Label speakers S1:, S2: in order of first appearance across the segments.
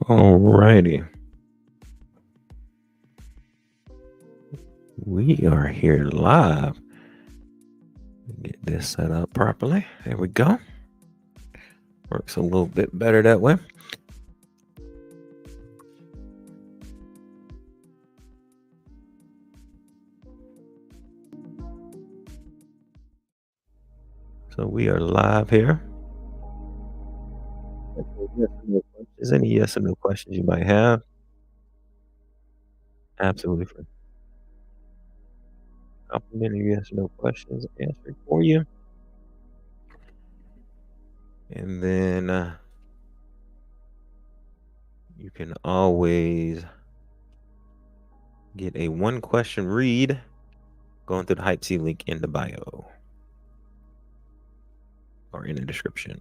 S1: Alrighty, we are here live. Get this set up properly. There we go. Works a little bit better that way. So we are live here. Is any yes or no questions you might have? Absolutely free. Complimentary yes or no questions answered for you. And then you can always get a one question read going through the Hype C link in the bio or in the description,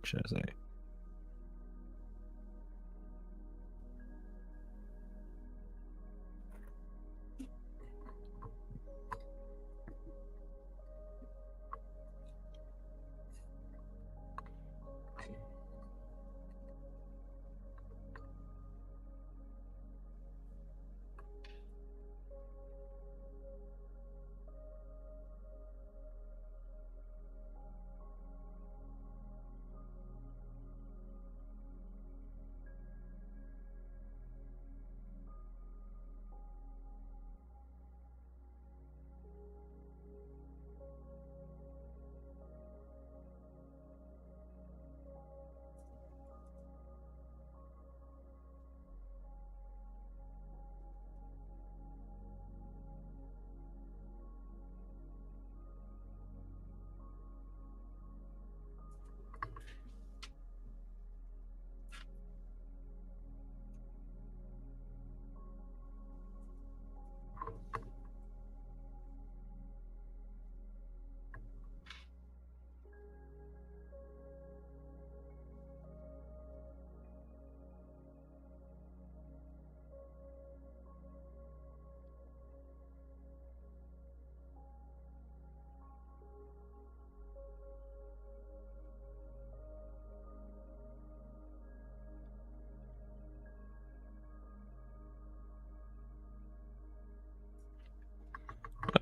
S1: should I say.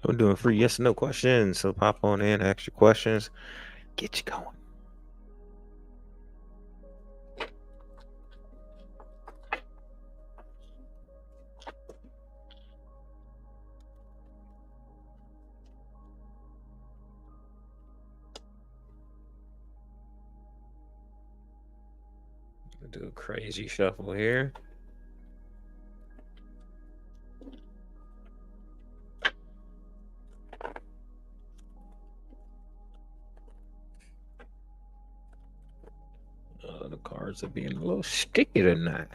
S1: I'm doing free yes or no questions. So pop on in, ask your questions, get you going. Do a crazy shuffle here. The cards are being a little sticky tonight.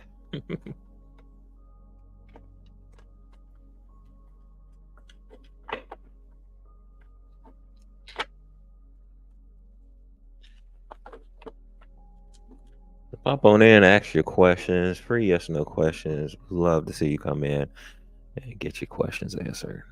S1: Pop on in, ask your questions. Free yes or no questions. Love to see you come in and get your questions answered.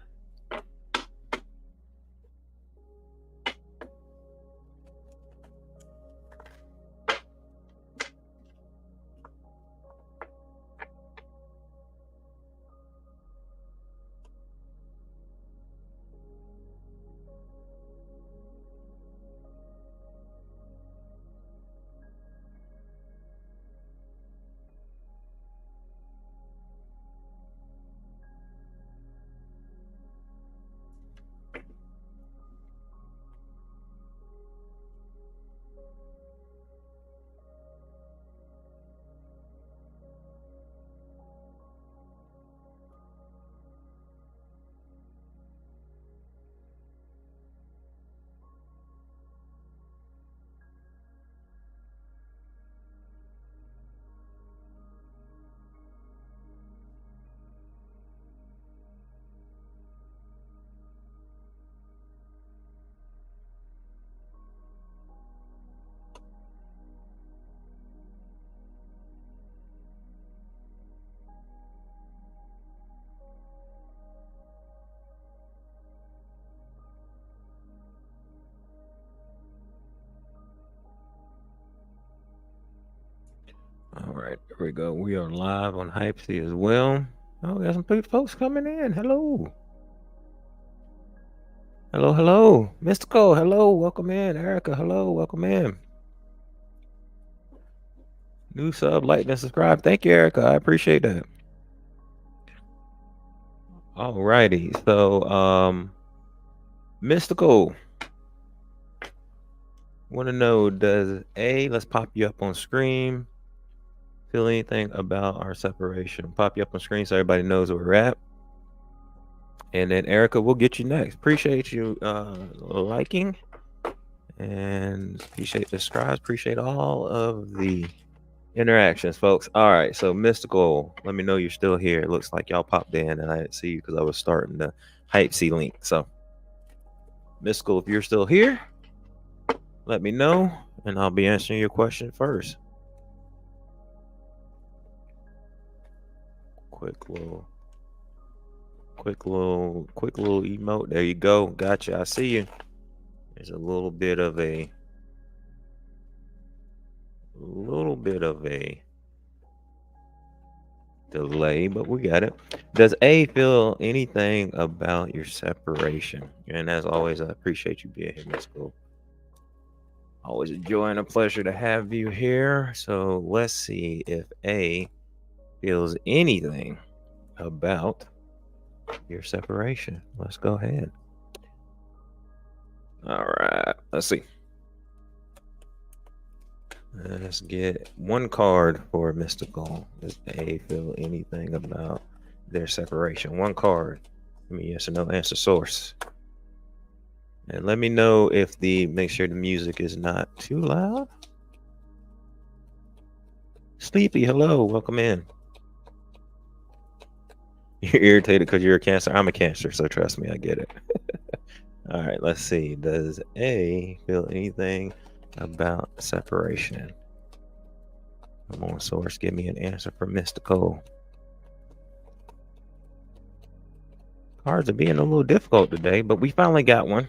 S1: right, there we go. We are live on Hypesy as well. Oh, we got some folks coming in. Hello. Hello. Mystical, hello. Welcome in. Erica, hello. Welcome in. New sub, like, and subscribe. Thank you, Erica. I appreciate that. All righty. So, Mystical. Want to know, let's pop you up on screen. Feel anything about our separation? Pop you up on screen so everybody knows where we're at. And then Erica, we'll get you next. Appreciate you liking and appreciate the subscribes. Appreciate all of the interactions, folks. All right, so Mystical, let me know you're still here. It looks like y'all popped in and I didn't see you because I was starting the Hypesy link. So Mystical, if you're still here, let me know and I'll be answering your question first. Quick little emote. There you go. Gotcha. I see you. There's a little bit of a delay, but we got it. Does A feel anything about your separation? And as always, I appreciate you being here, Miss School. Always a joy and a pleasure to have you here. So let's see if A feels anything about your separation. Let's go ahead. All right, let's see. Let's get one card for Mystical. Does A feel anything about their separation? One card. Give me yes or no answer source. And let me know if make sure the music is not too loud. Sleepy, hello, welcome in. You're irritated because you're a Cancer. I'm a Cancer, so trust me, I get it. All right, let's see. Does A feel anything about separation? Come on, source, give me an answer for Mystical. Cards are being a little difficult today, but we finally got one.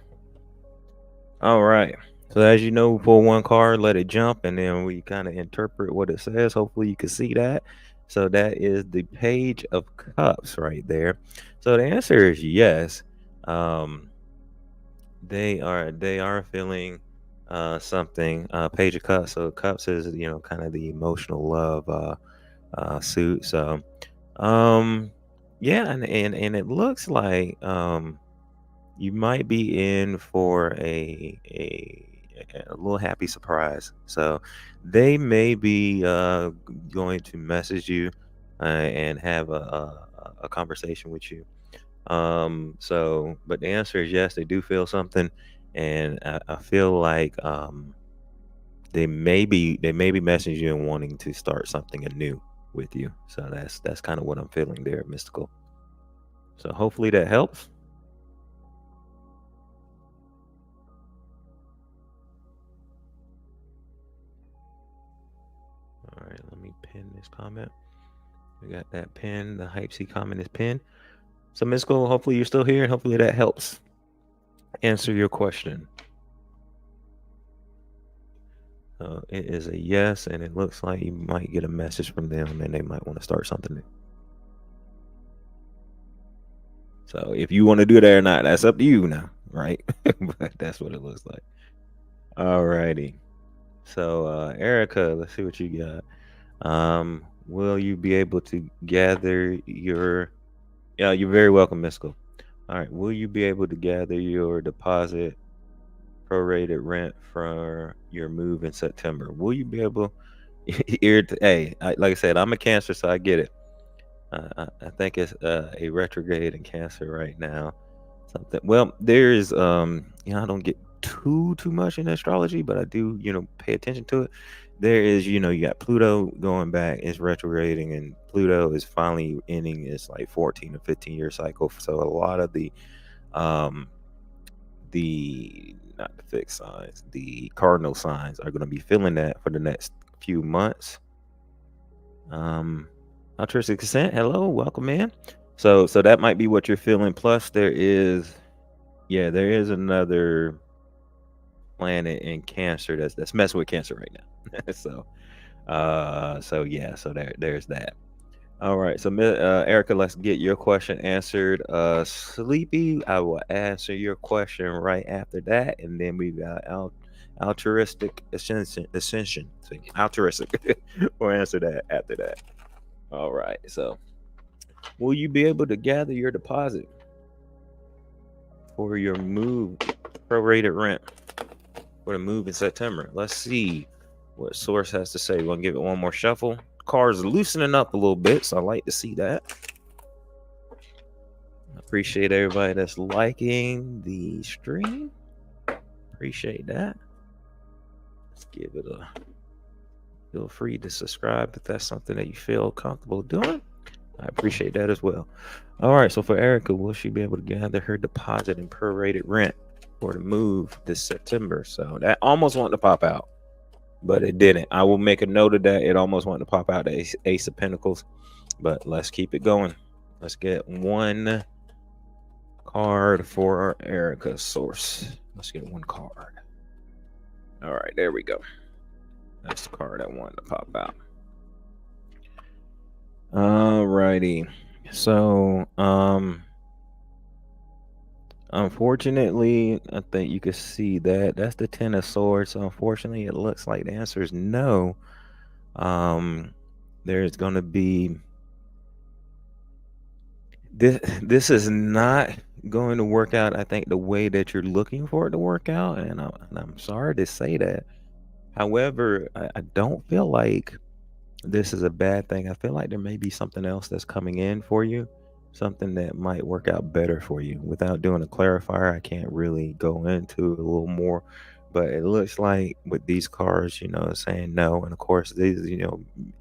S1: All right. So as you know, we pull one card, let it jump, and then we kind of interpret what it says. Hopefully you can see that. So that is the Page of Cups right there. So the answer is yes. They are feeling something. Page of Cups. So Cups is kind of the emotional love suit. So yeah, and it looks like you might be in for a little happy surprise. So they may be going to message you and have a conversation with you. But the answer is yes, they do feel something, and I feel like they may be messaging you and wanting to start something anew with you. So that's kind of what I'm feeling there, Mystical. So hopefully that helps. All right, let me pin this comment. We got that pin. The Hypesy comment is pinned. So Mystical, hopefully you're still here, and hopefully that helps answer your question. It is a yes, and it looks like you might get a message from them, and they might want to start something new. So if you want to do that or not, that's up to you now, right? But that's what it looks like. All righty. So Erica, let's see what you got. Will you be able to gather your? Yeah, you're very welcome, Mystical. All right. Will you be able to gather your deposit, prorated rent for your move in September? Will you be able? Hey, like I said, I'm a Cancer, so I get it. I think it's a retrograde in Cancer right now. Something. Well, there's I don't get too much in astrology, but I do pay attention to it. There is you got Pluto going back, is retrograding, and Pluto is finally ending its like 14 or 15-year cycle. So a lot of the not the fixed signs, the cardinal signs are going to be feeling that for the next few months. Altruistic consent, hello, welcome in. So that might be what you're feeling. Plus there is another planet in Cancer that's messing with Cancer right now. So So yeah, so there's that. All right, so Erica, let's get your question answered. Sleepy, I will answer your question right after that, and then we got altruistic ascension. See, altruistic. We'll answer that after that. All right, so will you be able to gather your deposit for your move, prorated rent for the move in September? Let's see what source has to say. We're gonna give it one more shuffle. Cards loosening up a little bit, so I like to see that. Appreciate everybody that's liking the stream. Appreciate that. Let's give it a feel free to subscribe if that's something that you feel comfortable doing. I appreciate that as well. All right, so for Erica, will she be able to gather her deposit and prorated rent for the move this September? So that almost wanted to pop out, but it didn't. I will make a note of that. It almost wanted to pop out the Ace of Pentacles, but let's keep it going. Let's get one card for our Erica source. Let's get one card. All right, there we go. That's the card I wanted to pop out. All righty. So, unfortunately, I think you can see that that's the Ten of Swords. So unfortunately, it looks like the answer is no. There's going to be this is not going to work out, I think, the way that you're looking for it to work out, and I'm sorry to say that. However, I don't feel like this is a bad thing. I feel like there may be something else that's coming in for you, something that might work out better for you. Without doing a clarifier, I can't really go into it a little more, but it looks like with these cards, saying no. And of course, these,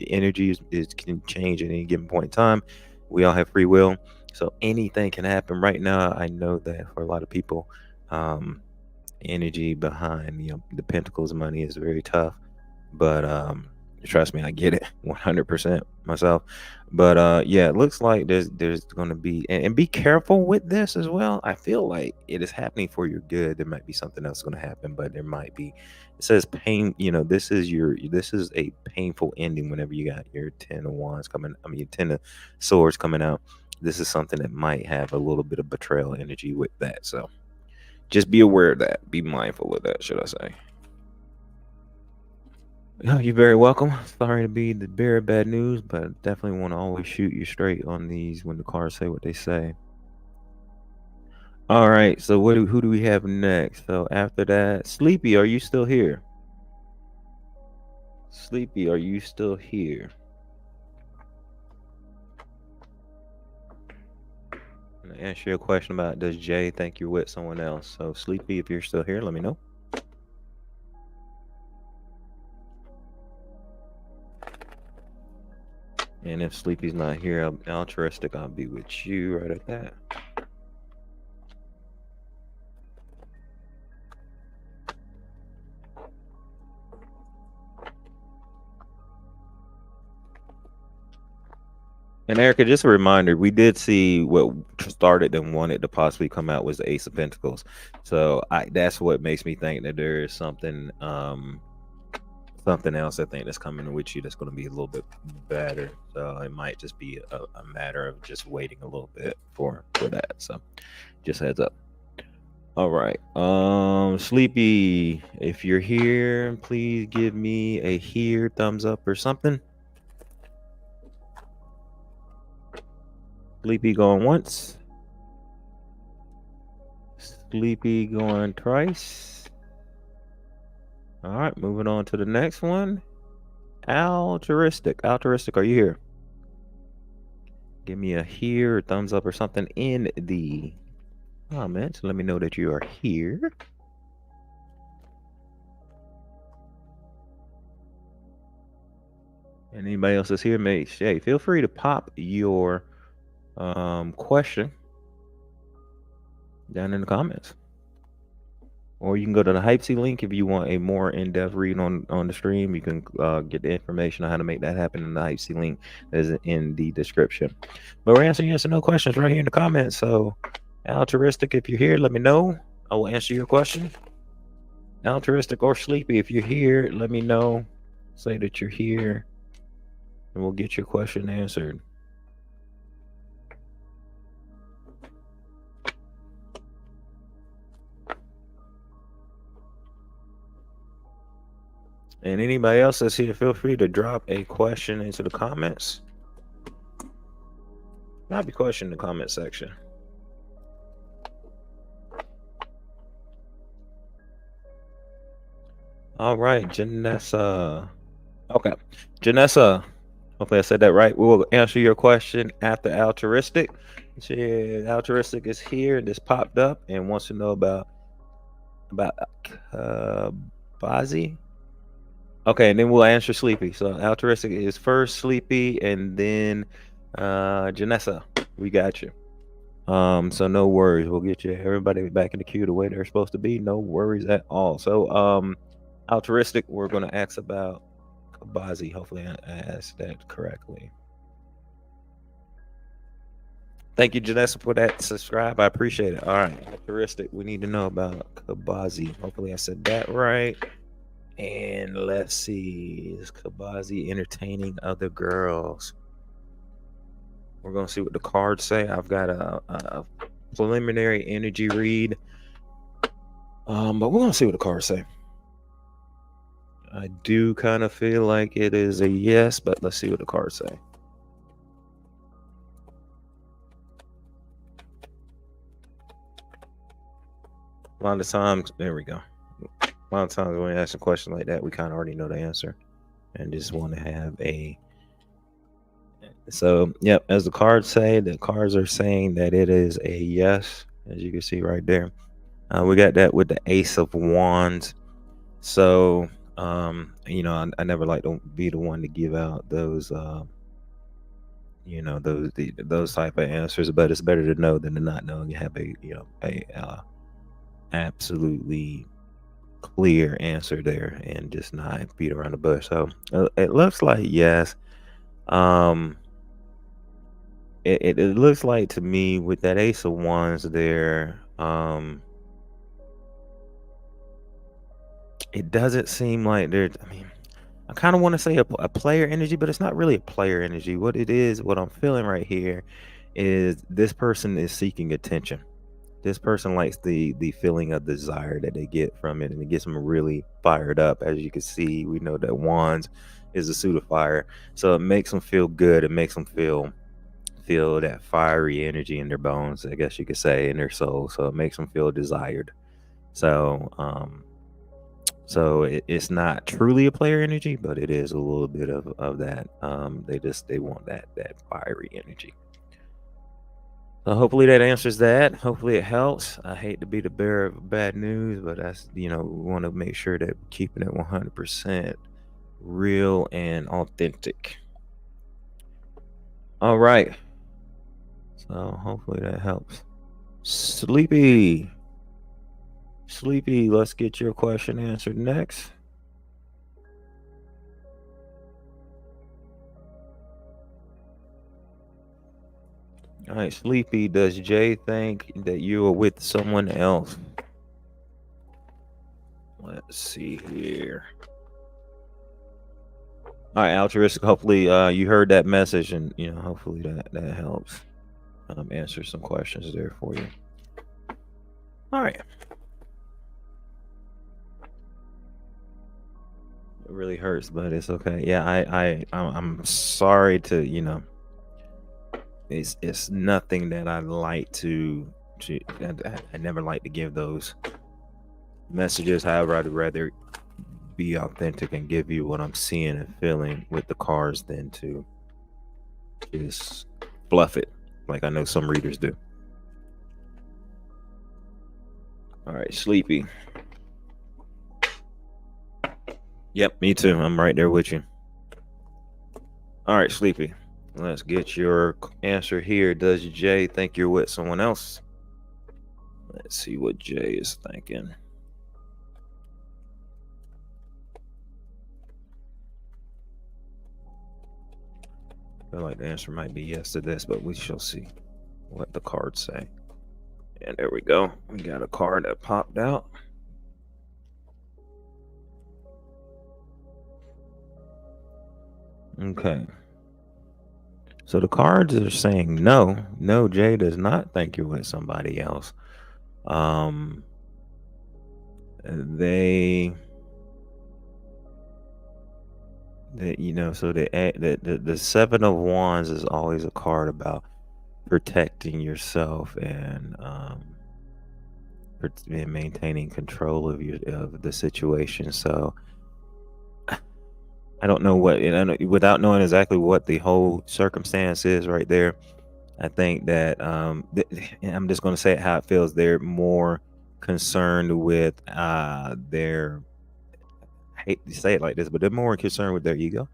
S1: energy can change at any given point in time. We all have free will, so anything can happen. Right now, I know that for a lot of people, energy behind the Pentacles money is very tough, but trust me, I get it 100% myself. But yeah, it looks like there's going to be, and be careful with this as well. I feel like it is happening for your good. There might be something else going to happen, but there might be. It says pain. This is a painful ending. Whenever you got your Ten of Wands coming, your Ten of Swords coming out, this is something that might have a little bit of betrayal energy with that. So just be aware of that. Be mindful of that, should I say. Oh, you're very welcome. Sorry to be the bearer of bad news, but definitely want to always shoot you straight on these when the cards say what they say. All right, so who do we have next? So after that, Sleepy, are you still here? Sleepy, are you still here? I'm gonna answer your question about does Jay think you're with someone else? So Sleepy, if you're still here, let me know. And if Sleepy's not here, altruistic, I'll be with you right at that. And Erica, just a reminder, we did see what started and wanted to possibly come out was the Ace of Pentacles. So that's what makes me think that there is something something else I think that's coming with you that's going to be a little bit better. So it might just be a matter of just waiting a little bit for that. So just heads up. All right. Sleepy, if you're here, please give me a here, thumbs up or something. Sleepy going once. Sleepy going twice. All right, moving on to the next one. Altruistic, are you here? Give me a here, or thumbs up or something in the comments. Let me know that you are here. And anybody else that's here, hey, feel free to pop your question down in the comments. Or you can go to the Hypesy link if you want a more in-depth read on the stream. You can get the information on how to make that happen in the Hypesy link that is in the description. But we're answering yes or no questions right here in the comments. So altruistic, if you're here, let me know. I will answer your question. Altruistic or Sleepy, if you're here, let me know. Say that you're here, and we'll get your question answered. And anybody else that's here, feel free to drop a question into the comments. Drop your question in the comment section. All right, Janessa. Okay, Janessa. Hopefully I said that right. We will answer your question after altruistic. Altruistic is here. This popped up and wants to know about Bazi. Okay, and then we'll answer Sleepy. So altruistic is first, Sleepy, and then Janessa. We got you. So no worries. We'll get you everybody back in the queue the way they're supposed to be. No worries at all. So altruistic, we're gonna ask about Kabazi. Hopefully I asked that correctly. Thank you, Janessa, for that subscribe. I appreciate it. All right, altruistic. We need to know about Kabazi. Hopefully I said that right. And let's see, is Kabazi entertaining other girls? We're gonna see what the cards say. I've got a preliminary energy read, but we're gonna see what the cards say. I do kind of feel like it is a yes, but let's see what the cards say. A lot of times, there we go. A lot of times when we ask a question like that, we kind of already know the answer and just want to have a. So, yep, as the cards say, the cards are saying that it is a yes, as you can see right there. We got that with the Ace of Wands. So, you know, I never like to be the one to give out those, you know, those type of answers, but it's better to know than to not know. And you have a, you know, a absolutely clear answer there and just not beat around the bush. So it looks like yes. It looks like to me with that Ace of Wands there, it doesn't seem like there. I mean, I kind of want to say a player energy, but it's not really a player energy. What it is, what I'm feeling right here, is this person is seeking attention. This person likes the feeling of desire that they get from it, and it gets them really fired up. As you can see, we know that Wands is a suit of fire, so it makes them feel good. It makes them feel that fiery energy in their bones, I guess you could say, in their soul. So it makes them feel desired. So it's not truly a player energy, but it is a little bit of that. They want that fiery energy. So hopefully that answers that. Hopefully it helps. I hate to be the bearer of bad news, but that's, you know, we want to make sure that we're keeping it 100% real and authentic. All right. So hopefully that helps. Sleepy, let's get your question answered next. All right, Sleepy, does Jay think that you are with someone else? Let's see here. All right, altruistic. Hopefully, you heard that message, and you know, hopefully that helps answer some questions there for you. All right. It really hurts, but it's okay. Yeah, I'm sorry to, you know. It's nothing that I like to I never like to give those messages. However, I'd rather be authentic and give you what I'm seeing and feeling with the cards than to just fluff it like I know some readers do. All right, Sleepy. Yep, me too. I'm right there with you. All right, Sleepy. Let's get your answer here. Does Jay think you're with someone else? Let's see what Jay is thinking. I feel like the answer might be yes to this, but we shall see what the cards say. And there we go. We got a card that popped out. Okay. So the cards are saying no. No, Jay does not think you're with somebody else. Um, they, so the Seven of Wands is always a card about protecting yourself and maintaining control of the situation. So I don't know without knowing exactly what the whole circumstance is right there. I think that I'm just going to say it how it feels. They're more concerned with their. I hate to say it like this, but they're more concerned with their ego.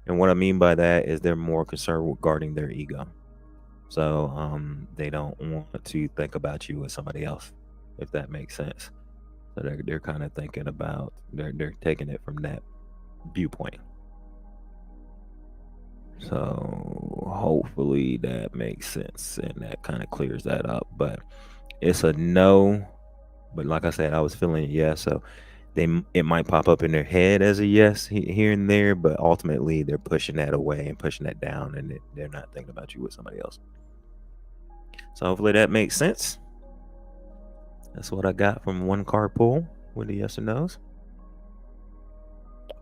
S1: And what I mean by that is they're more concerned regarding their ego. So they don't want to think about you with somebody else, if that makes sense. So they're kind of thinking about they're taking it from that viewpoint. So hopefully that makes sense and that kind of clears that up. But it's a no. But like I said, I was feeling a yes. So it might pop up in their head as a yes here and there, but ultimately they're pushing that away and pushing that down, and they're not thinking about you with somebody else. So hopefully that makes sense. That's what I got from one card pull with the yes or no's.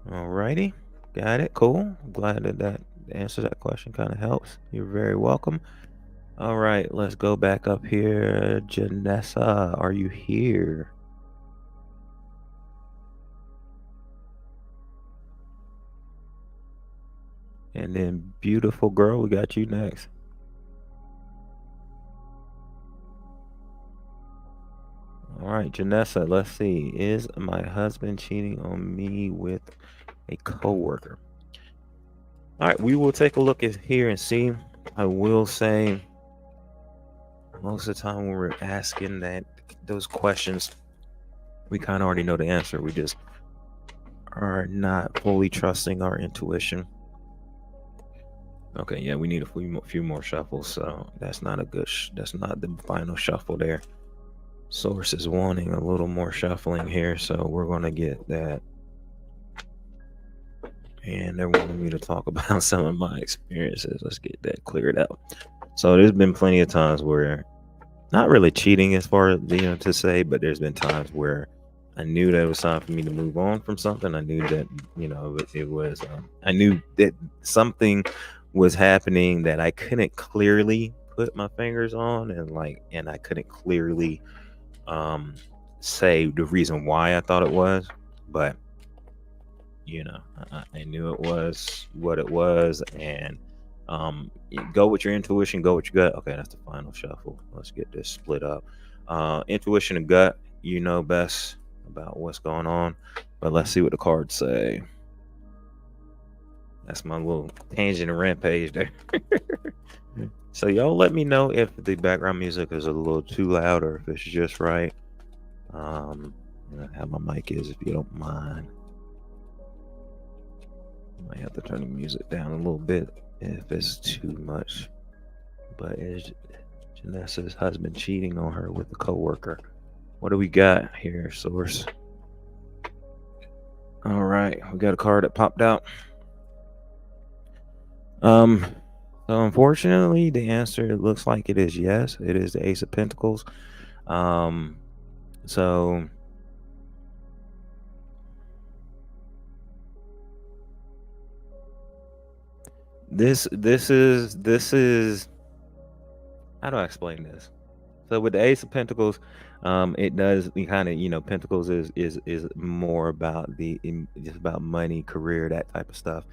S1: Alrighty, got it. Cool. Glad that answer that question kind of helps. You're very welcome. All right, let's go back up here. Janessa, are you here? And then beautiful girl, we got you next. All right, Janessa, let's see. Is my husband cheating on me with a coworker? All right, we will take a look at here and see. I will say most of the time when we're asking those questions, we kind of already know the answer. We just are not fully trusting our intuition. Okay, yeah, we need a few more shuffles, so that's not that's not the final shuffle there. Source is wanting a little more shuffling here, so we're going to get that. And they're wanting me to talk about some of my experiences. Let's get that cleared out. So there's been plenty of times where, not really cheating as far as to say, but there's been times where I knew that it was time for me to move on from something. I knew that it was. I knew that something was happening that I couldn't clearly put my fingers on, and I couldn't clearly say the reason why I thought it was, but I knew it was what it was, and go with your intuition, go with your gut. Okay, that's the final shuffle. Let's get this split up. Intuition and gut, you know best about what's going on, but let's see what the cards say. That's my little tangent and rampage there. So y'all let me know if the background music is a little too loud or if it's just right. How my mic is, if you don't mind. Might have to turn the music down a little bit if it's too much. But is Janessa's husband cheating on her with a coworker? What do we got here, source? All right, we got a card that popped out. So unfortunately, the answer looks like it is yes. It is the Ace of Pentacles. So this is how do I explain this? So with the Ace of Pentacles, it does kind of Pentacles is more about just about money, career, that type of stuff.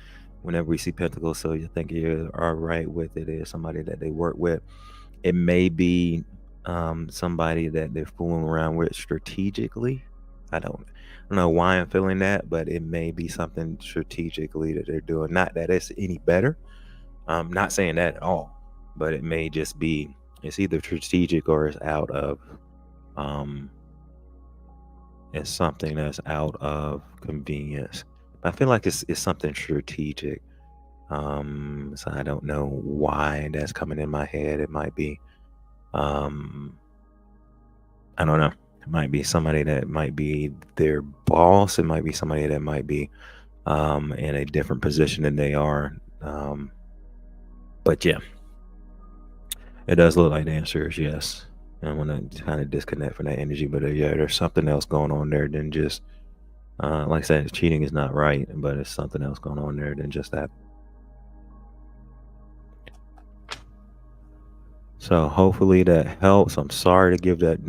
S1: Whenever we see Pentacles, so you think you are right with it is somebody that they work with. It may be somebody that they're fooling around with strategically. I don't know why I'm feeling that, but it may be something strategically that they're doing. Not that it's any better. I'm not saying that at all, but it may just be it's either strategic or it's something that's out of convenience. I feel like it's something strategic. So I don't know why that's coming in my head. It might be I don't know. It might be somebody that might be their boss. It might be somebody that might be in a different position than they are. But yeah, it does look like the answer is yes. I want to kind of disconnect from that energy, but yeah, there's something else going on there than just, like I said, cheating is not right, but it's something else going on there than just that. So hopefully that helps. I'm sorry to give that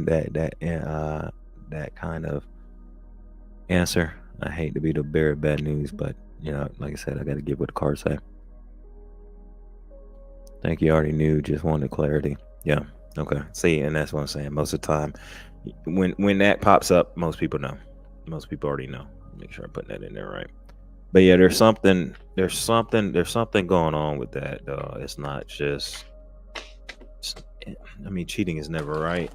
S1: kind of answer. I hate to be the bearer of bad news, but like I said, I got to give what the cards say. Think you already knew, just wanted clarity. Yeah. Okay. See, and that's what I'm saying. Most of the time, when that pops up, most people know. Most people already know. Make sure I'm putting that in there right. But yeah, there's something going on with that. It's not just. I mean, cheating is never right.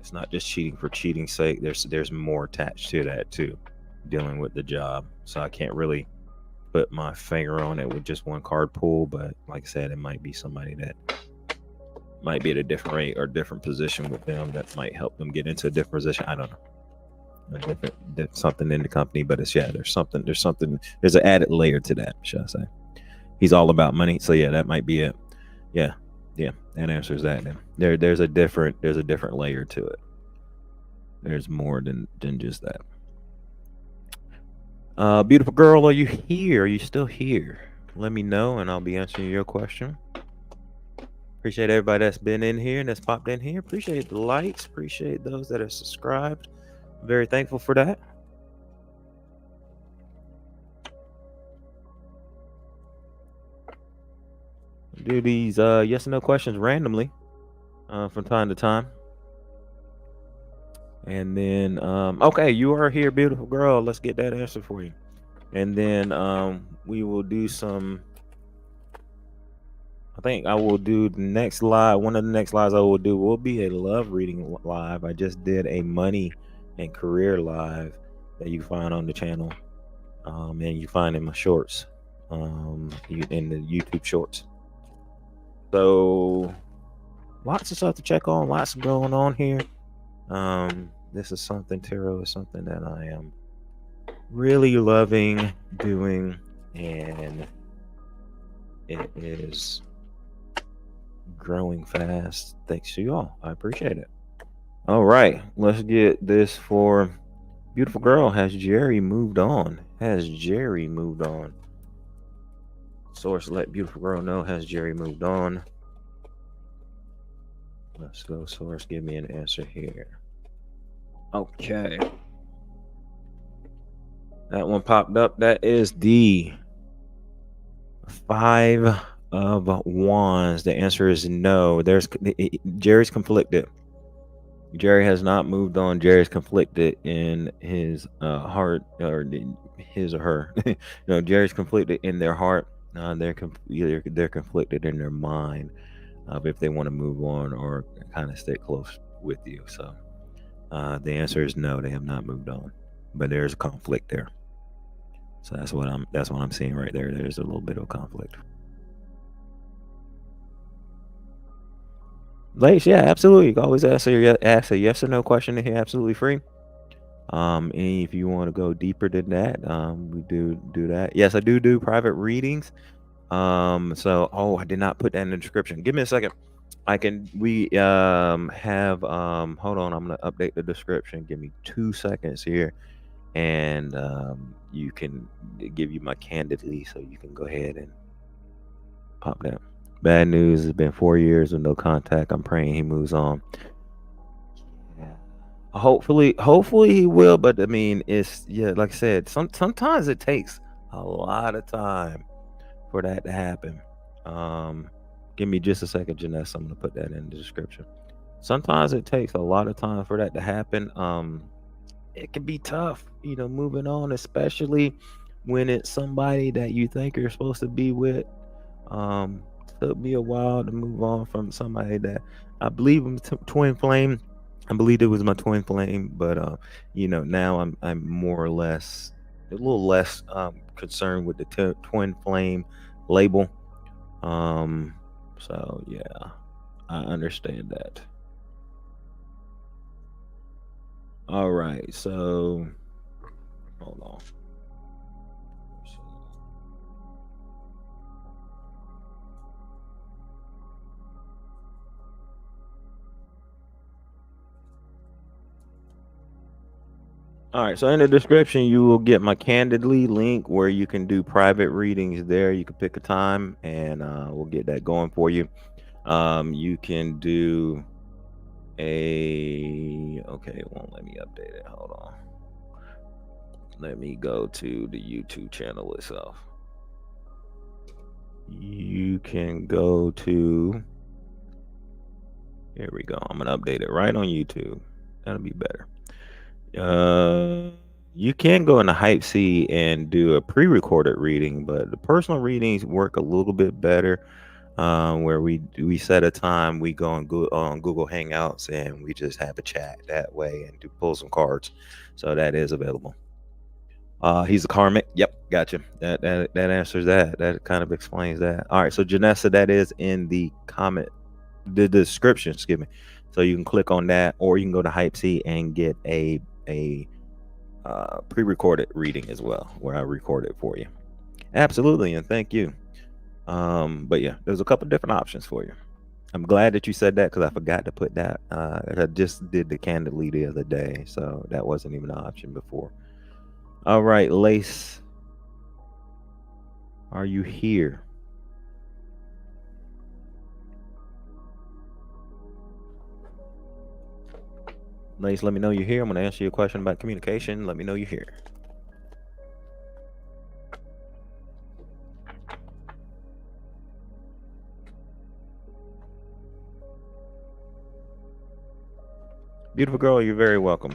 S1: It's not just cheating for cheating's sake. There's more attached to that too, dealing with the job. So I can't really put my finger on it with just one card pull. But like I said, it might be somebody that might be at a different rate or different position with them that might help them get into a different position. I don't know. Something in the company, but it's there's an added layer to that, should I say. He's all about money. So yeah, that might be it. Yeah. That answers that. Then there's a different layer to it. There's more than just that. Beautiful girl, are you here? Are you still here? Let me know and I'll be answering your question. Appreciate everybody that's been in here and that's popped in here. Appreciate the likes. Appreciate those that are subscribed. Very thankful for that. Do these yes and no questions randomly from time to time. And then okay, you are here, beautiful girl. Let's get that answer for you. And then we will do some. I think I will do the next live. One of the next lives I will do will be a love reading live. I just did a money and career live that you find on the channel, and you find in my shorts, in the YouTube shorts. So lots of stuff to check on. Lots going on here. This is something, tarot is something that I am really loving doing, and it is growing fast. Thanks to you all. I appreciate it. All right, let's get this for beautiful girl. Has Jerry moved on? Has Jerry moved on? Source, let beautiful girl know. Has Jerry moved on? Let's go, source. Give me an answer here. Okay. That one popped up. That is the 5 of Wands. The answer is no. Jerry's conflicted. Jerry has not moved on. Jerry's conflicted in his heart, or his or her. No, Jerry's conflicted in their heart. They're conflicted in their mind of if they want to move on or kind of stay close with you. So the answer is no. They have not moved on, but there's a conflict there. So that's what I'm seeing right there. There's a little bit of conflict. Lace, yeah, absolutely. You can always ask a yes or no question in here, absolutely free. And if you want to go deeper than that, we do that. Yes, I do private readings. So I did not put that in the description. Give me a second. We have hold on, I'm gonna update the description. Give me 2 seconds here, and you can give you my candidly, so you can go ahead and pop that. Bad news, it's been 4 years with no contact. I'm praying he moves on. Yeah. Hopefully he will, but I mean, it's like I said, sometimes it takes a lot of time for that to happen. Give me just a second, Janessa. I'm gonna put that in the description. Sometimes it takes a lot of time for that to happen. It can be tough, moving on, especially when it's somebody that you think you're supposed to be with. Took me a while to move on from somebody that I believe was twin flame. I believe it was my twin flame, but now I'm more or less a little less concerned with the twin flame label. So yeah, I understand that. All right, so hold on. All right, so in the description, you will get my Candidly link where you can do private readings there. You can pick a time and we'll get that going for you. You can do okay, it won't let me update it. Hold on. Let me go to the YouTube channel itself. You can go to, here we go. I'm going to update it right on YouTube. That'll be better. You can go into Hype C and do a pre-recorded reading, but the personal readings work a little bit better. Where we set a time, we go on Google Hangouts and we just have a chat that way and pull some cards. So that is available. He's a karmic. Yep, gotcha. That answers that. That kind of explains that. All right, so Janessa, that is in the description. Excuse me. So you can click on that, or you can go to Hype C and get a pre-recorded reading as well, where I record it for you. Absolutely, and thank you. But yeah, there's a couple different options for you. I'm glad that you said that because I forgot to put that. I just did the Candidly the other day, so that wasn't even an option before. All right, Lace, are you here? Lace, let me know you're here. I'm going to answer your question about communication. Let me know you're here. Beautiful girl, you're very welcome.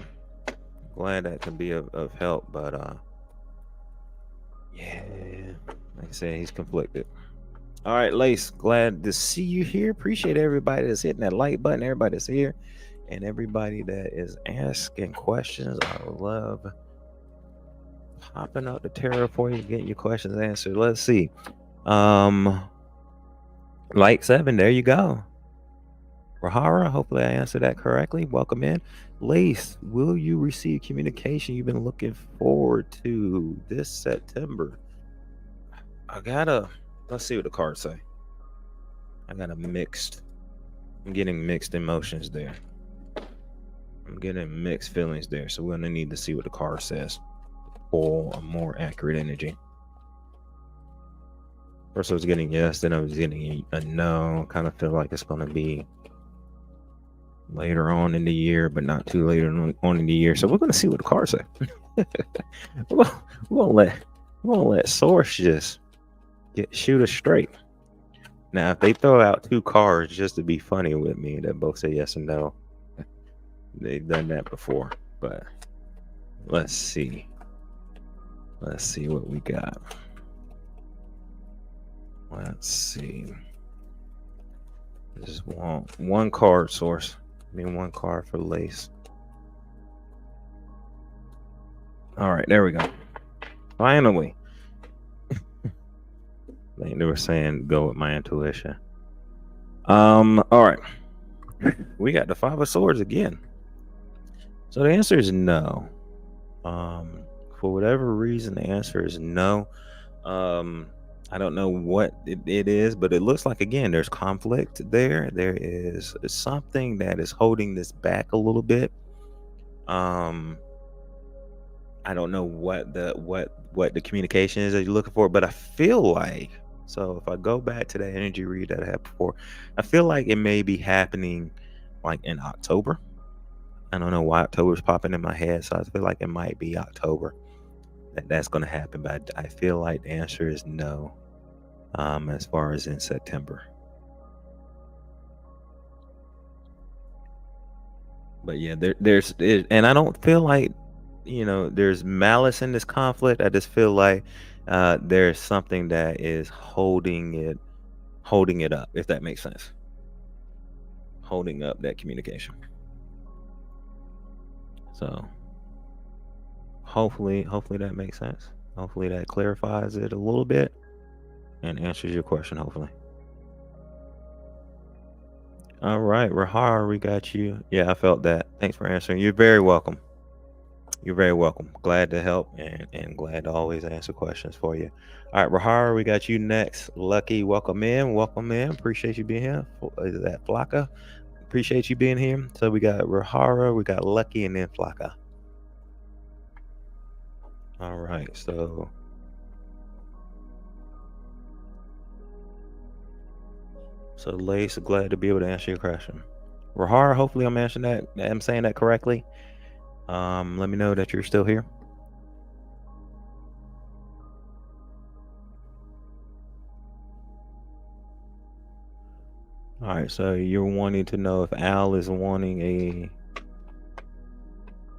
S1: Glad that can be of help, but yeah, like I said, he's conflicted. All right, Lace, glad to see you here. Appreciate everybody that's hitting that like button, everybody that's here, and everybody that is asking questions. I love popping out the tarot for you, getting your questions answered. Let's see. Like 7, there you go. Rahara, hopefully I answered that correctly. Welcome in. Lace, will you receive communication you've been looking forward to this September? Let's see what the cards say. I'm getting mixed emotions there. I'm getting mixed feelings there. So we're gonna need to see what the card says for a more accurate energy. First I was getting yes, then I was getting a no. Kind of feel like it's gonna be later on in the year, but not too later on in the year. So we're gonna see what the cards say. we're gonna let source just shoot us straight. Now, if they throw out 2 cards just to be funny with me that both say yes and no, they've done that before. But let's see. Let's see what we got. Let's see. Just want one card, source. I mean, 1 card for Lace. All right, there we go. Finally. They were saying go with my intuition. All right. We got the 5 of Swords again. So the answer is no. For whatever reason, the answer is no. I don't know what it is, but it looks like, again, there's conflict there. There is something that is holding this back a little bit. I don't know what the communication is that you're looking for, but I feel like, so if I go back to that energy read that I had before, I feel like it may be happening like in October. I don't know why October's popping in my head, so I feel like it might be October that's going to happen, but I feel like the answer is no, as far as in September. But yeah, and I don't feel like, there's malice in this conflict. I just feel like there's something that is holding it up, if that makes sense. Holding up that communication. So hopefully that makes sense. Hopefully that clarifies it a little bit and answers your question, hopefully. All right, Rahar, we got you. Yeah, I felt that. Thanks for answering. You're very welcome. You're very welcome. Glad to help and glad to always answer questions for you. All right, Rahar, we got you next. Lucky, welcome in. Welcome in. Appreciate you being here. Is that Flocka? Appreciate you being here. So we got Rahara, we got Lucky, and then Flocka. All right, so Lace, glad to be able to answer your question. Rahar, hopefully I'm answering that. I'm saying that correctly. Let me know that you're still here. All right, so you're wanting to know if Al is wanting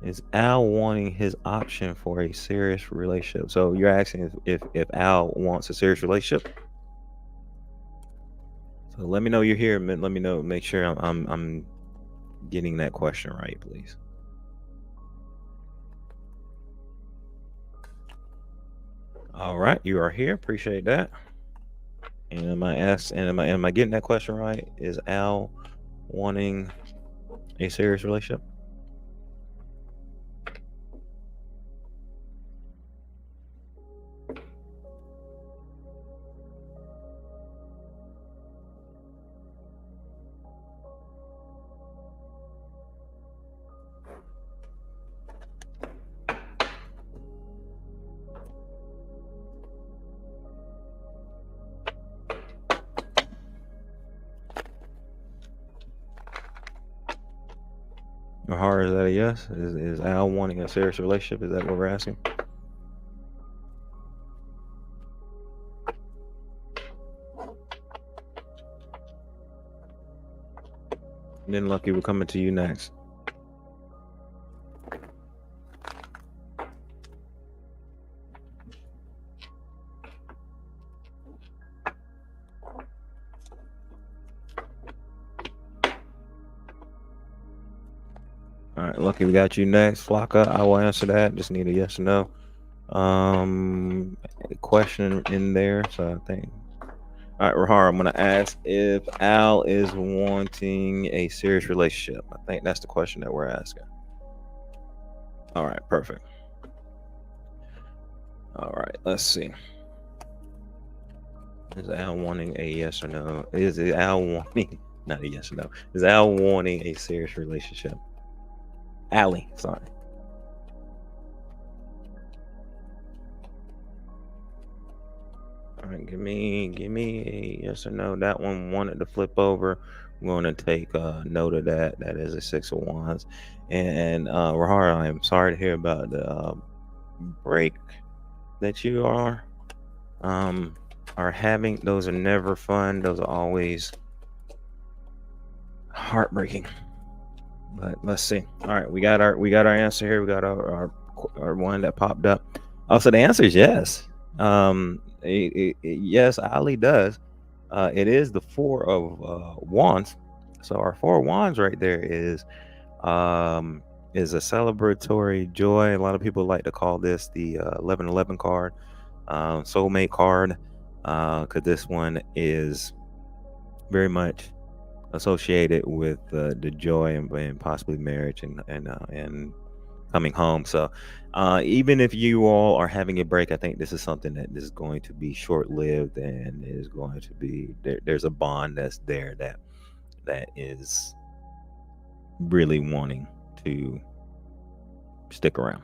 S1: his option for a serious relationship? So you're asking if Al wants a serious relationship? So let me know you're here. Let me know. Make sure I'm getting that question right, please. All right, you are here. Appreciate that. And am I getting that question right? Is Al wanting a serious relationship? Or hard, is that a yes? Is Al wanting a serious relationship? Is that what we're asking? And then Lucky, we're coming to you next. All right, Lucky, we got you next. Flocka, I will answer that. Just need a yes or no. Question in there. So I think. All right, Rahar, I'm gonna ask if Al is wanting a serious relationship. I think that's the question that we're asking. All right, perfect. All right, let's see. Is Al wanting a yes or no? Is Al wanting not a yes or no? Is Al wanting a serious relationship? Allie, sorry. All right, give me a yes or no. That one wanted to flip over. I'm going to take note of that. That is a 6 of wands. And Rahar, I am sorry to hear about the break that you are having. Those are never fun. Those are always heartbreaking. But let's see. All right, we got our answer here. We got our one that popped up. Oh, so the answer is yes. Yes, Ali does. It is the 4 of wands. So our 4 of wands right there is a celebratory joy. A lot of people like to call this the 1111 card, soulmate card, because this one is very much associated with the joy and possibly marriage and coming home. So even if you all are having a break, I think this is something that is going to be short-lived and is going to be there's a bond that's there that is really wanting to stick around.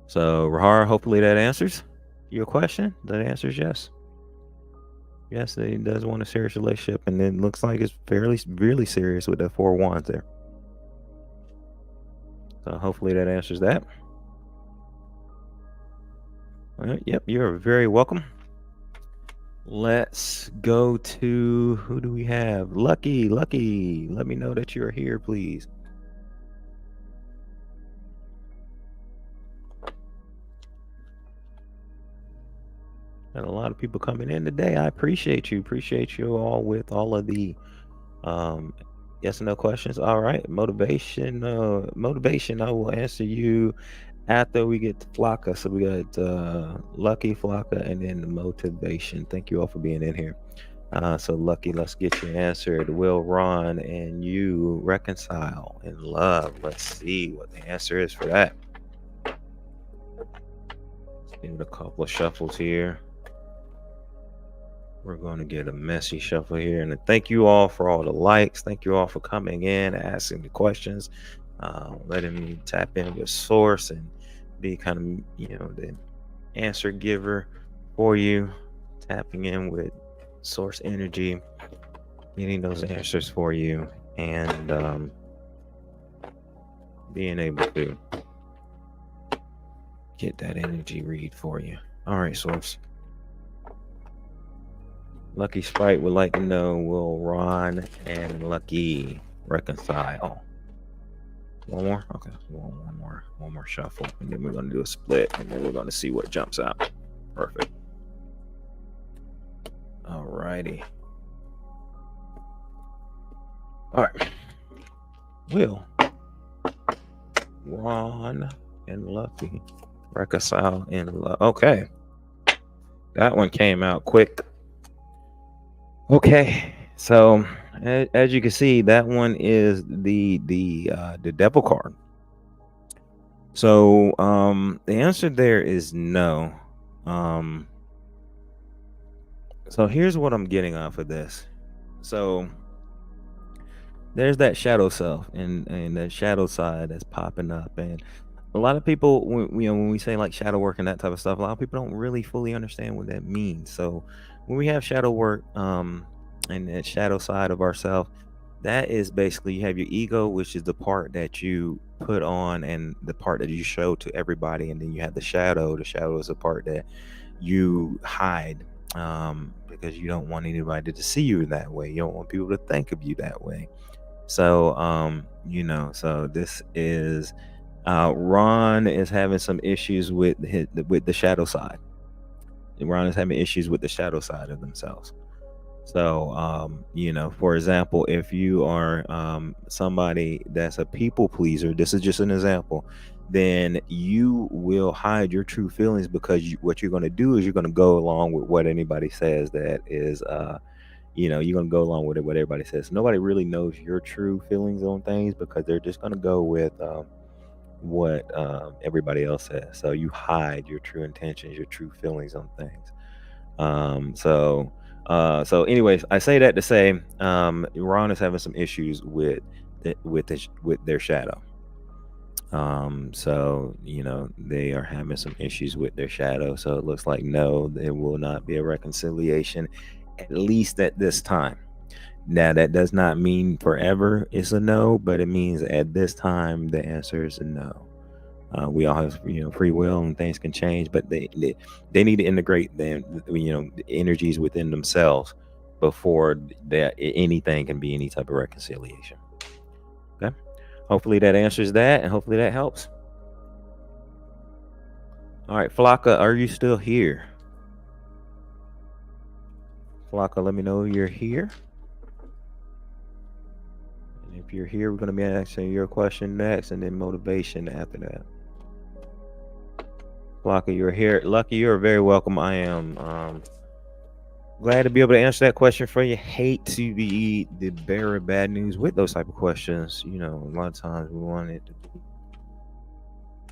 S1: So Rahar, hopefully that answers your question. That answer is yes. Yes, he does want a serious relationship, and it looks like it's really serious with the 4 wands there. So hopefully that answers that. Yep, you're very welcome. Let's go to, who do we have? Lucky, let me know that you're here, please. And a lot of people coming in today. I appreciate you all with all of the yes and no questions. All right, motivation. I will answer you after we get to Flocka. So we got Lucky, Flocka, and then the motivation. Thank you all for being in here. So Lucky, let's get you answered. Will Ron and you reconcile in love? Let's see what the answer is for that. Let's give it a couple of shuffles here. We're going to get a messy shuffle here. And thank you all for all the likes. Thank you all for coming in, asking the questions, letting me tap in with source and be kind of, the answer giver for you, tapping in with source energy, getting those answers for you, and being able to get that energy read for you. All right, source. Lucky Sprite would like to know, will Ron and Lucky reconcile? One more? Okay, one more shuffle, and then we're gonna do a split, and then we're gonna see what jumps out. Perfect. All righty. All right. Will Ron and Lucky reconcile in love? Okay, that one came out quick. Okay, so as you can see, that one is the devil card. So the answer there is no. So here's what I'm getting off of this. So there's that shadow self and that shadow side that's popping up, and a lot of people, when we say like shadow work and that type of stuff, a lot of people don't really fully understand what that means. So when we have shadow work, and that shadow side of ourself, that is basically, you have your ego, which is the part that you put on and the part that you show to everybody, and then you have the shadow. The shadow is the part that you hide, because you don't want anybody to see you that way. You don't want people to think of you that way. So so this is, Ron is having some issues with the shadow side. Ron is having issues with the shadow side of themselves. So for example, if you are somebody that's a people pleaser, this is just an example, then you will hide your true feelings, because what you're going to do is you're going to go along with what anybody says that is you're going to go along with what everybody says. Nobody really knows your true feelings on things, because they're just going to go with what everybody else says. So you hide your true intentions, your true feelings on things. So anyways, I say that to say, Ron is having some issues with their shadow. So they are having some issues with their shadow. So it looks like no, there will not be a reconciliation, at least at this time. Now, that does not mean forever it's a no, but it means at this time the answer is a no. We all have free will, and things can change, but they need to integrate the energies within themselves before that anything can be any type of reconciliation. Okay, hopefully that answers that, and hopefully that helps. All right, Flocka, are you still here? Flocka, let me know you're here. And if you're here, we're going to be answering your question next, and then motivation after that. Flocka, you're here. Lucky, you're very welcome. I am glad to be able to answer that question for you. Hate to be the bearer of bad news with those type of questions. A lot of times we want it to be,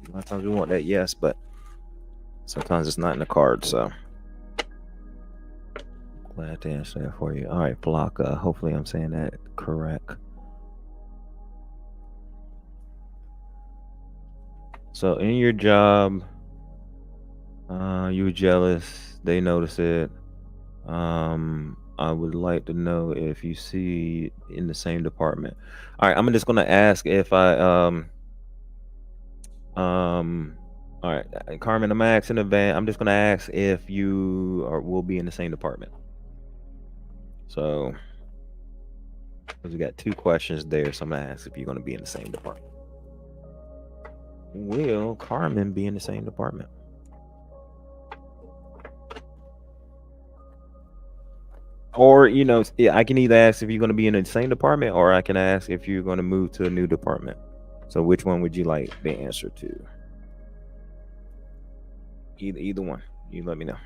S1: a lot of times we want that yes, but sometimes it's not in the card. So glad to answer that for you. All right, Flocka, hopefully I'm saying that correct. So in your job, you were jealous, they notice it. I would like to know if you see in the same department. All right, I'm just gonna ask if I all right, Carmen, I'm asking in advance. I'm just gonna ask if you will be in the same department. So, because we got two questions there, so I'm gonna ask if you're gonna be in the same department. Will Carmen be in the same department? Or I can either ask if you're going to be in the same department, or I can ask if you're going to move to a new department. So which one would you like the answer to? Either one. You let me know.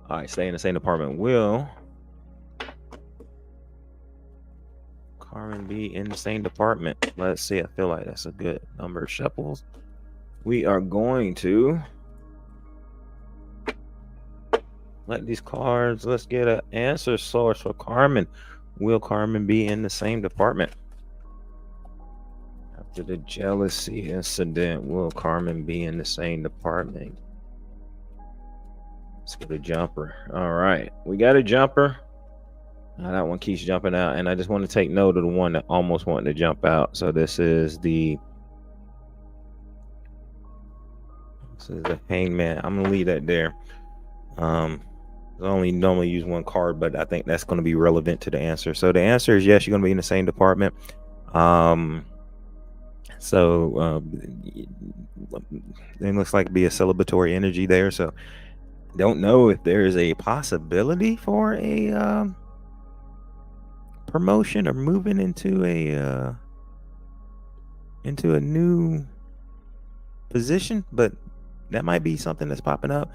S1: All right, stay in the same department. Will Carmen be in the same department? Let's see. I feel like that's a good number of shuffles. we are going to let these cards, let's get an answer source for Carmen. Will Carmen be in the same department? After the jealousy incident, will Carmen be in the same department? Let's get a jumper. All right, we got a jumper. That one keeps jumping out, and I just want to take note of the one that almost wanted to jump out. So this is the hangman. I'm gonna leave that there. I only normally use one card, but I think that's going to be relevant to the answer. So the answer is yes, you're going to be in the same department. So it looks like be a celebratory energy there. So don't know if there is a possibility for a promotion or moving into a new position, but that might be something that's popping up.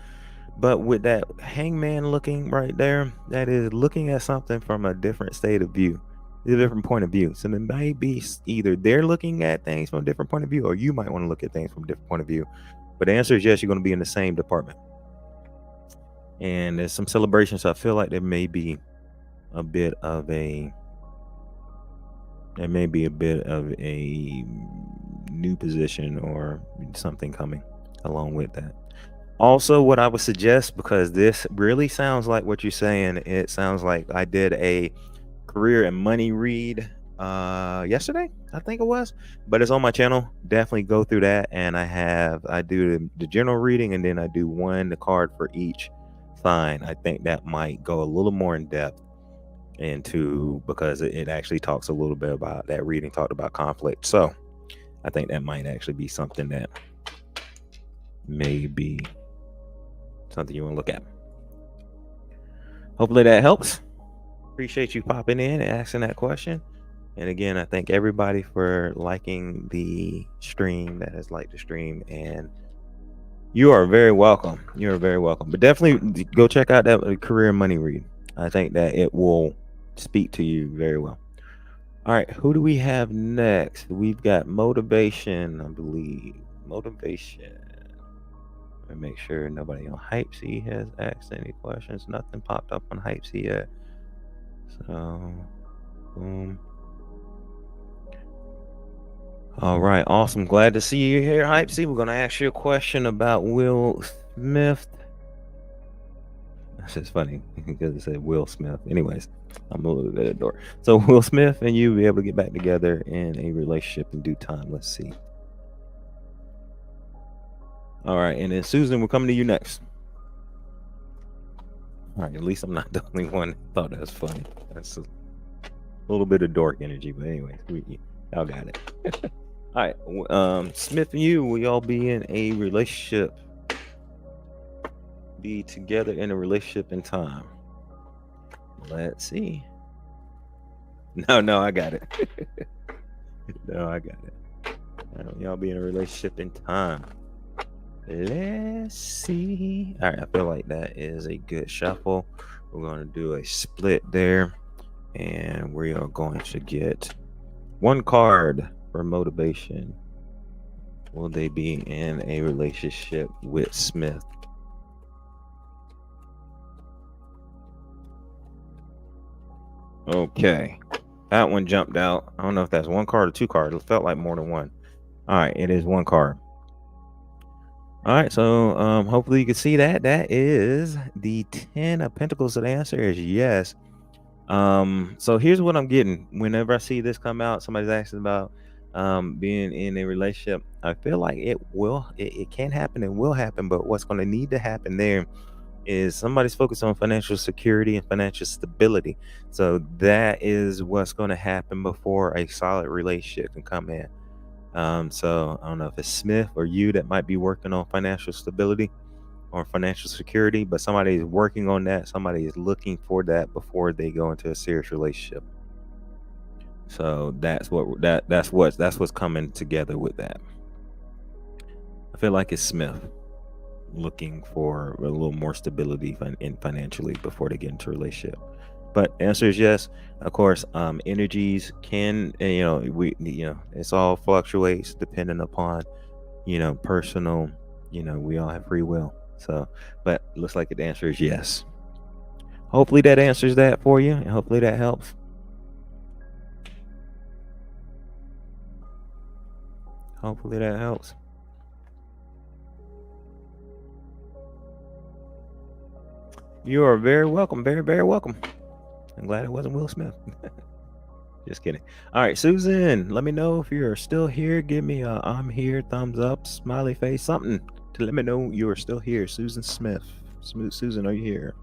S1: But with that hangman looking right there, that is looking at something from a different state of view, a different point of view. So it might be either they're looking at things from a different point of view, or you might want to look at things from a different point of view. But the answer is yes, you're going to be in the same department. And there's some celebrations. So I feel like there may be a bit of a new position or something coming along with that. Also, what I would suggest, because this really sounds like what you're saying, it sounds like I did a career and money read yesterday, I think it was, but it's on my channel. Definitely go through that. And I do the general reading, and then I do the card for each sign. I think that might go a little more in depth into, because it actually talks a little bit about that reading, talked about conflict. So I think that might actually be something that may be something you want to look at. Hopefully that helps. Appreciate you popping in and asking that question. And again, I thank everybody for liking the stream, that has liked the stream, and you are very welcome. You're very welcome. But definitely go check out that career and money read. I think that it will speak to you very well. All right, who do we have next? We've got motivation, I believe. Motivation. Let me make sure nobody on Hypesy has asked any questions. Nothing popped up on Hypesy yet. So, boom. All right, awesome. Glad to see you here, Hypesy. We're going to ask you a question about Will Smith. That's just funny because it said Will Smith. Anyways, I'm a little bit at the door. So Will Smith and you be able to get back together in a relationship in due time. Let's see. All right, and then Susan, we're coming to you next. All right, at least I'm not the only one that thought that was funny. That's a little bit of dork energy, but anyways, y'all got it. All right, Smith and you, will y'all be in a relationship? Be together in a relationship in time? Let's see. No, I got it. No, I got it. Y'all be in a relationship in time. Let's see. All right, I feel like that is a good shuffle. We're going to do a split there, and we are going to get one card for motivation. Will they be in a relationship with Smith? Okay, that one jumped out. I don't know if that's one card or two cards. It felt like more than one. All right, it is one card. All right, so hopefully you can see that. That is the 10 of Pentacles. So the answer is yes. So here's what I'm getting. Whenever I see this come out, somebody's asking about being in a relationship. I feel like it can happen and will happen, but what's going to need to happen there is somebody's focused on financial security and financial stability. So that is what's going to happen before a solid relationship can come in. So I don't know if it's Smith or you that might be working on financial stability or financial security, but somebody is working on that. Somebody is looking for that before they go into a serious relationship. So that's what's coming together with that. I feel like it's Smith looking for a little more stability financially before they get into a relationship. But the answer is yes. Of course, energies can, it's all fluctuates depending upon personal. We all have free will. So, but it looks like the answer is yes. Hopefully that answers that for you, and hopefully that helps. Hopefully that helps. You are very welcome. Very, very welcome. I'm glad it wasn't Will Smith. Just kidding. All right, Susan, let me know if you're still here. Give me a I'm here, thumbs up, smiley face, something to let me know you are still here. Susan Smith. Susan, are you here?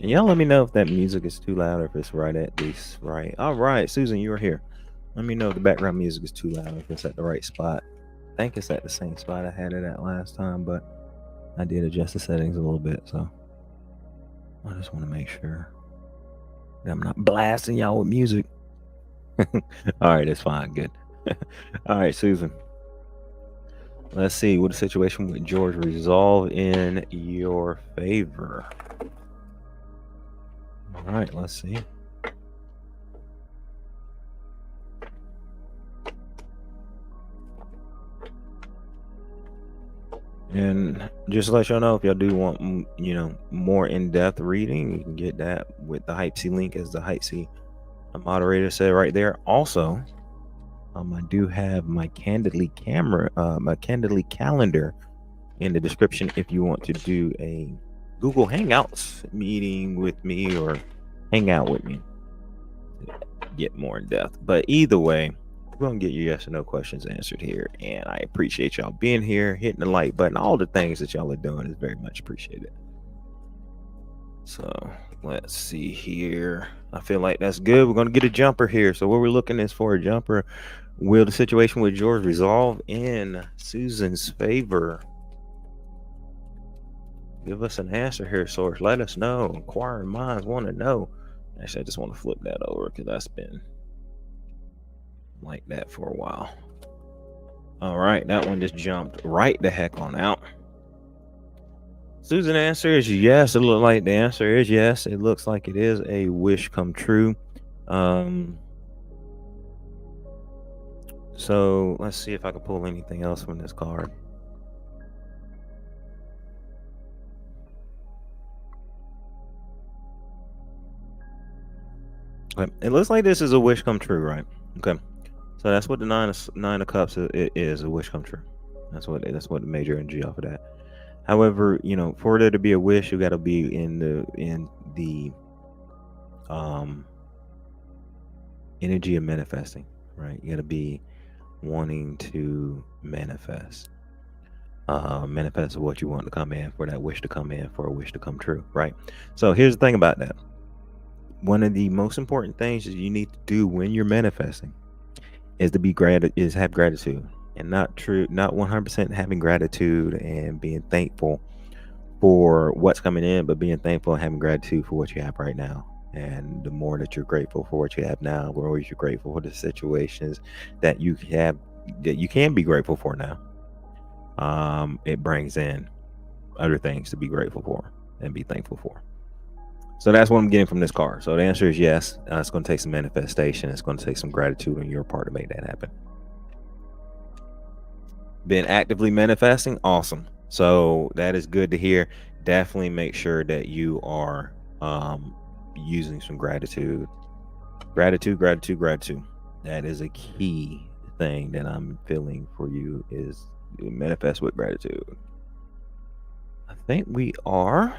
S1: And y'all let me know if that music is too loud or if it's right at this right. All right, Susan, you are here. Let me know if the background music is too loud, if it's at the right spot. I think it's at the same spot I had it at last time, but I did adjust the settings a little bit, so I just want to make sure that I'm not blasting y'all with music. All right, it's fine. Good. All right, Susan. Let's see. Will the situation with George resolve in your favor? All right, let's see. And just to let y'all know, if y'all do want, more in-depth reading, you can get that with the Hypesy link, as the Hypesy moderator said right there. Also, I do have my Candidly calendar in the description if you want to do a Google Hangouts meeting with me or hang out with me to get more in depth. But either way, we're gonna get your yes or no questions answered here, and I appreciate y'all being here, hitting the like button, all the things that y'all are doing is very much appreciated. So let's see here. I feel like that's good. We're gonna get a jumper here. So what we're looking is for a jumper. Will the situation with George resolve in Susan's favor? Give us an answer here, source. Let us know. Inquiring minds want to know. Actually, I just want to flip that over because that's been like that for a while. All right, that one just jumped right the heck on out. Susan's answer is yes. It looks like the answer is yes. It looks like it is a wish come true. So let's see if I can pull anything else from this card. Okay. It looks like this is a wish come true, right? Okay. So that's what the nine of cups is, a wish come true. That's what the major energy off of that. However, for there to be a wish, you got to be in the energy of manifesting, right? You got to be wanting to manifest what you want to come in, for that wish to come in, for a wish to come true, right? So here's the thing about that. One of the most important things that you need to do when you're manifesting is have gratitude, and not 100% having gratitude and being thankful for what's coming in, but being thankful and having gratitude for what you have right now. And the more that you're grateful for what you have now, the more you're grateful for the situations that you have, that you can be grateful for now, it brings in other things to be grateful for and be thankful for. So that's what I'm getting from this card. So the answer is yes. It's going to take some manifestation. It's going to take some gratitude on your part to make that happen. Been actively manifesting? Awesome. So that is good to hear. Definitely make sure that you are using some gratitude. Gratitude. That is a key thing that I'm feeling for you, is manifest with gratitude. I think we are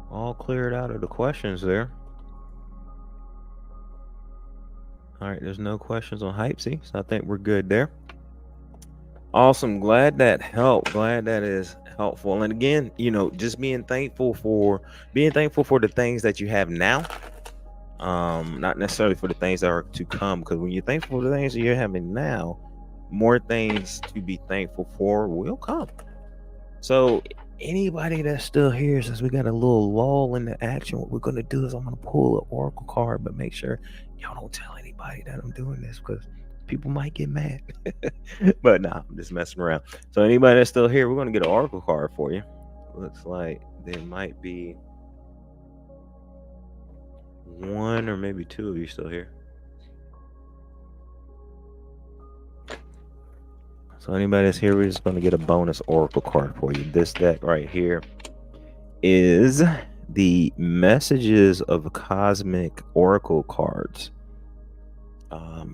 S1: all cleared out of the questions there. All right, there's no questions on Hypesy, so I think we're good there. Awesome. Glad that helped. Glad that is helpful. And again, just being thankful for the things that you have now. Not necessarily for the things that are to come, because when you're thankful for the things that you're having now, more things to be thankful for will come. So anybody that's still here, since we got a little lull in the action, what we're going to do is I'm going to pull an oracle card, but make sure y'all don't tell anybody that I'm doing this, because people might get mad. But nah, I'm just messing around. So anybody that's still here, we're going to get an oracle card for you. Looks like there might be one or maybe two of you still here. So anybody that's here, we're just going to get a bonus oracle card for you. This deck right here is the Messages of Cosmic Oracle cards.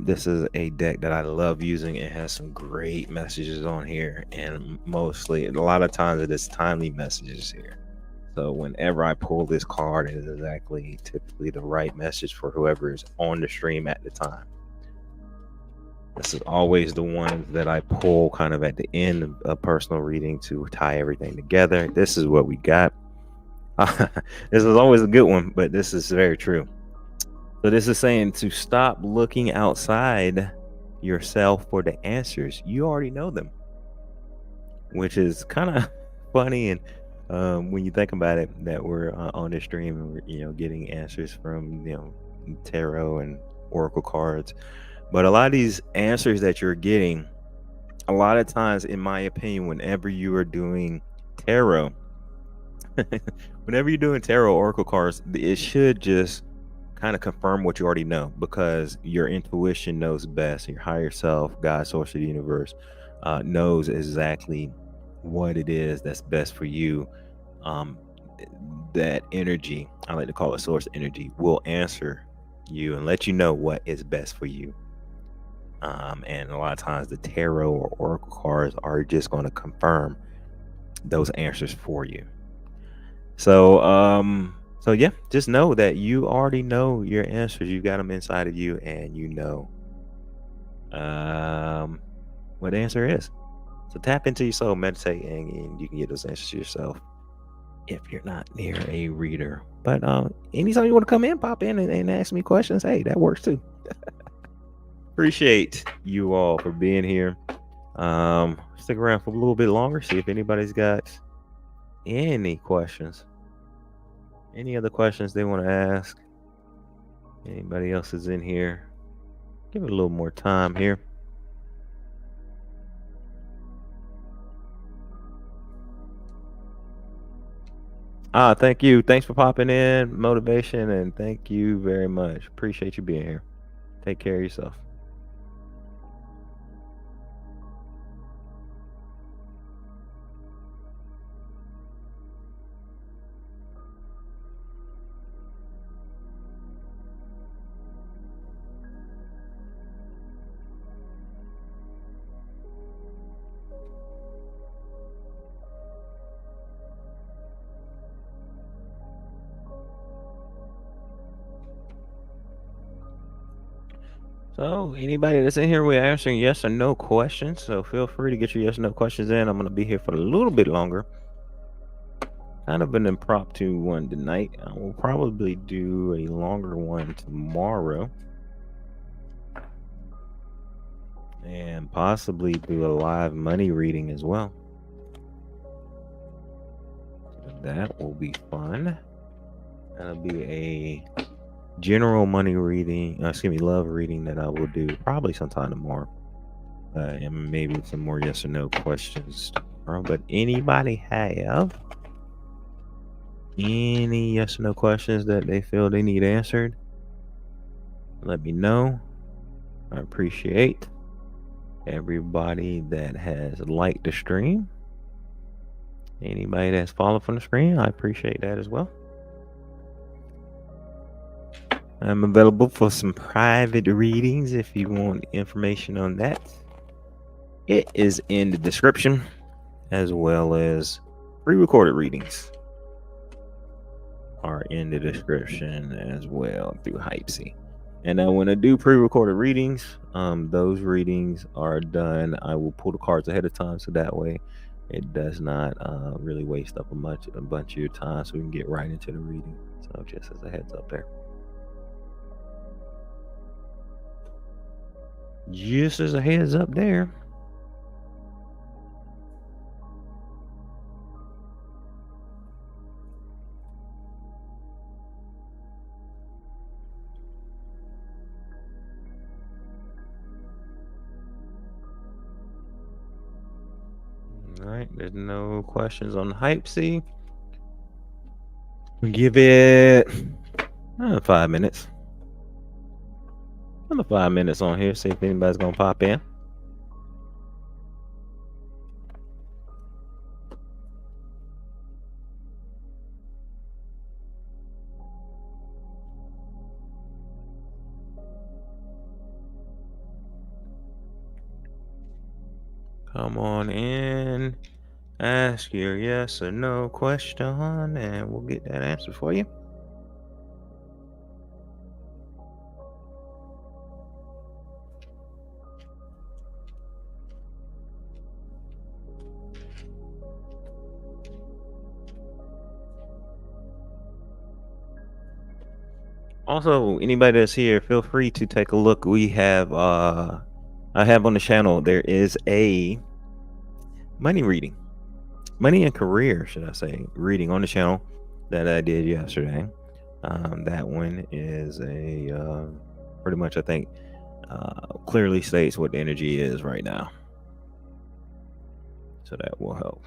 S1: This is a deck that I love using. It has some great messages on here, and mostly, a lot of times, it is timely messages here. So whenever I pull this card, it is exactly typically the right message for whoever is on the stream at the time. This is always the one that I pull kind of at the end of a personal reading to tie everything together. This is what we got. This is always a good one, but this is very true. So this is saying to stop looking outside yourself for the answers. You already know them, which is kind of funny. And when you think about it, that we're on this stream and we're, getting answers from, tarot and oracle cards. But a lot of these answers that you're getting, a lot of times, in my opinion, whenever you are doing tarot, oracle cards, it should just kind of confirm what you already know, because your intuition knows best. Your higher self, God, source of the universe, knows exactly what it is that's best for you. That energy, I like to call it source energy, will answer you and let you know what is best for you. And a lot of times the tarot or oracle cards are just going to confirm those answers for you. So yeah, just know that you already know your answers. You got them inside of you, and you know what the answer is. So tap into your soul, meditate, and you can get those answers yourself if you're not near a reader. But anytime you want to come in, pop in and ask me questions, hey, that works too. Appreciate you all for being here. Stick around for a little bit longer, see if anybody's got any questions. Any other questions they want to ask? Anybody else is in here? Give it a little more time here. Thank you. Thanks for popping in, motivation, and thank you very much. Appreciate you being here. Take care of yourself. So anybody that's in here, we're answering yes or no questions. So feel free to get your yes or no questions in. I'm going to be here for a little bit longer. Kind of an impromptu one tonight. I will probably do a longer one tomorrow. And possibly do a live money reading as well. That will be fun. That'll be a general money reading, love reading that I will do probably sometime tomorrow. And maybe some more yes or no questions tomorrow. But anybody have any yes or no questions that they feel they need answered? Let me know. I appreciate everybody that has liked the stream. Anybody that's followed from the screen, I appreciate that as well. I'm available for some private readings if you want information on that. It is in the description, as well as pre-recorded readings are in the description as well through Hypesy. And now when I do pre-recorded readings, those readings are done. I will pull the cards ahead of time, so that way it does not really waste up a bunch of your time, so we can get right into the reading. So just as a heads up there. Just as a heads up there. All right, there's no questions on Hypesy. Give it 5 minutes. Another 5 minutes on here. See if anybody's gonna pop in. Come on in. Ask your yes or no question, and we'll get that answer for you. Also, anybody that's here, feel free to take a look. We have I have on the channel, there is a money reading, money and career, should I say, reading on the channel that I did yesterday. That one is a pretty much, I think, clearly states what the energy is right now. So that will help.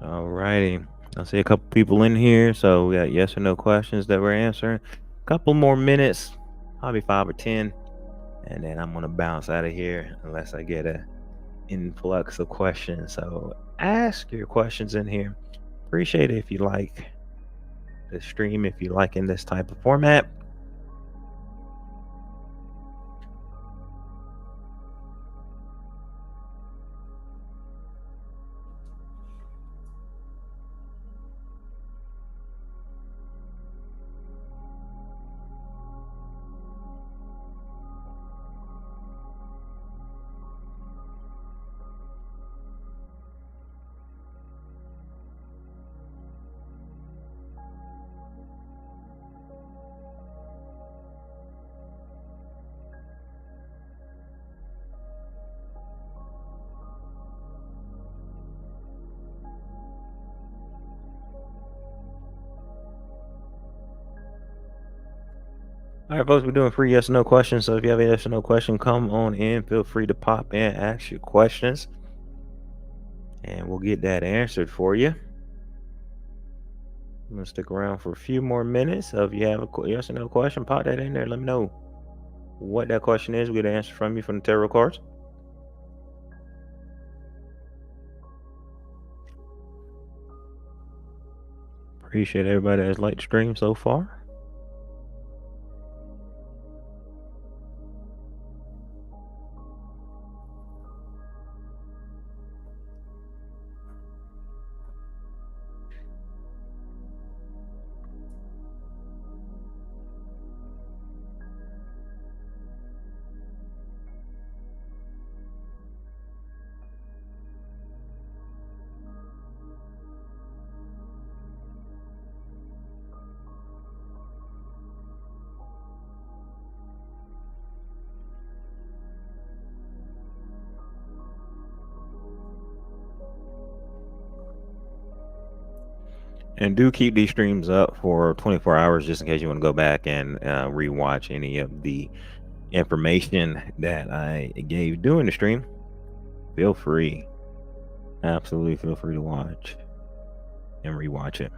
S1: All righty. I see a couple people in here, so we got yes or no questions that we're answering. A couple more minutes, probably 5 or 10, and then I'm gonna bounce out of here unless I get a influx of questions. So ask your questions in here. Appreciate it if you like the stream, if you like in this type of format. All right, folks, we're doing free yes or no questions. So if you have a yes or no question, come on in. Feel free to pop in, ask your questions, and we'll get that answered for you. I'm gonna stick around for a few more minutes. So if you have a yes or no question, pop that in there. Let me know what that question is. We'll get an answer from you from the tarot cards. Appreciate everybody that's liked the stream so far. And do keep these streams up for 24 hours just in case you want to go back and rewatch any of the information that I gave during the stream. Feel free. Absolutely feel free to watch and rewatch it.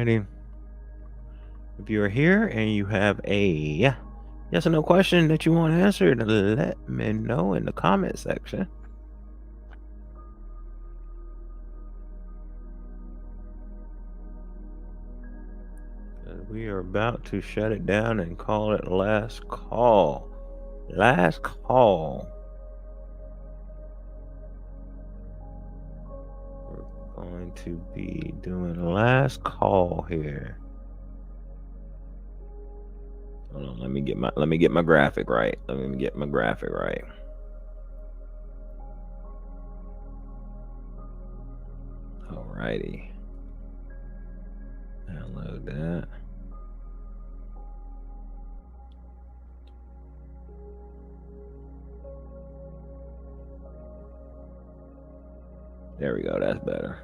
S1: righty. If you're here and you have a yes or no question that you want answered, let me know in the comment section. We are about to shut it down and call it last call. Last call. We're going to be doing last call here. Hold on, let me get my graphic right. Alrighty. Download that. There we go, that's better.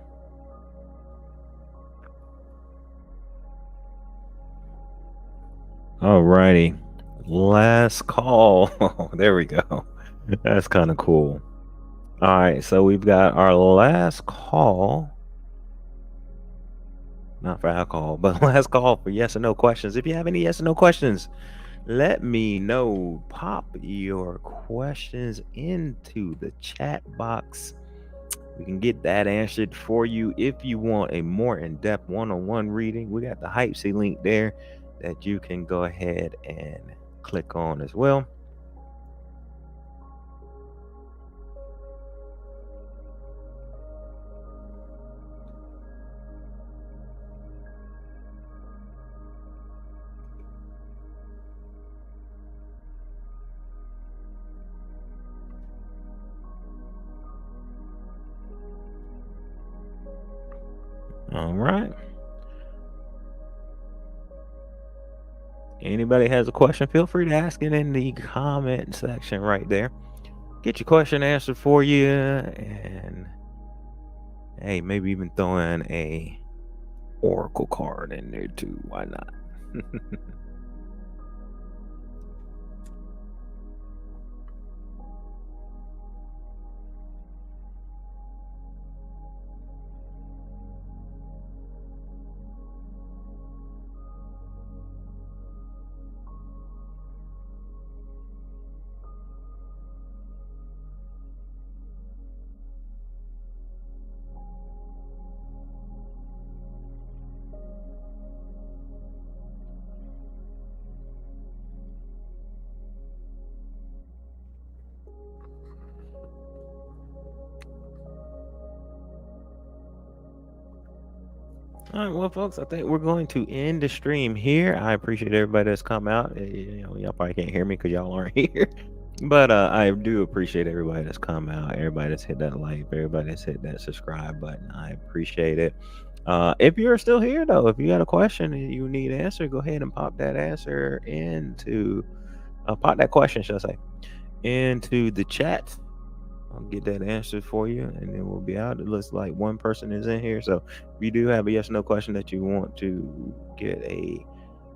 S1: Alrighty. Last call. There we go. That's kind of cool. All right, so we've got our last call. Not for alcohol, but last call for yes or no questions. If you have any yes or no questions, let me know. Pop your questions into the chat box. We can get that answered for you. If you want a more in-depth one-on-one reading, we got the Hypesy link there that you can go ahead and click on as well. All right. Anybody has a question, feel free to ask it in the comment section right there. Get your question answered for you, and hey, maybe even throw in a oracle card in there too. Why not? All right, well, folks, I think we're going to end the stream here. I appreciate everybody that's come out. Y'all probably can't hear me because y'all aren't here, but I do appreciate everybody that's come out, everybody that's hit that like, everybody that's hit that subscribe button. I appreciate it. If you're still here, though, if you got a question and you need an answer, go ahead and pop that answer into, pop that question, should I say, into the chat. I'll get that answered for you, and then we'll be out. It looks like one person is in here, so if you do have a yes or no question that you want to get a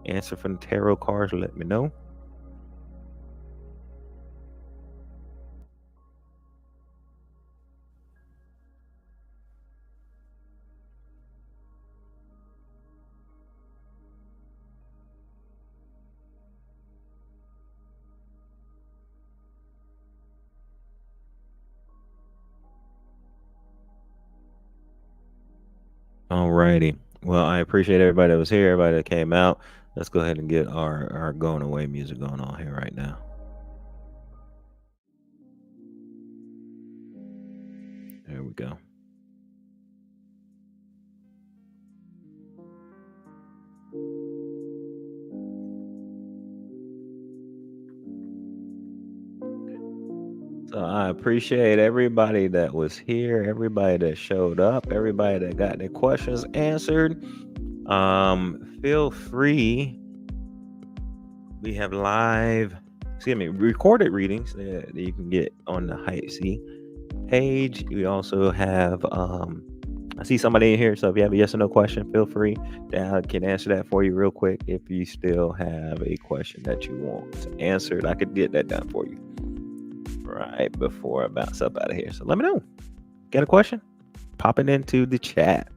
S1: answer from the tarot cards, let me know. Alrighty. Well, I appreciate everybody that was here, everybody that came out. Let's go ahead and get our going away music going on here right now. There we go. So I appreciate everybody that was here, everybody that showed up, everybody that got their questions answered. Feel free. We have recorded readings that you can get on the Hypesy page. We also have I see somebody in here, so if you have a yes or no question, feel free. I can answer that for you real quick. If you still have a question that you want answered, I could get that done for you right before I bounce up out of here. So let me know. Got a question? Pop it into the chat.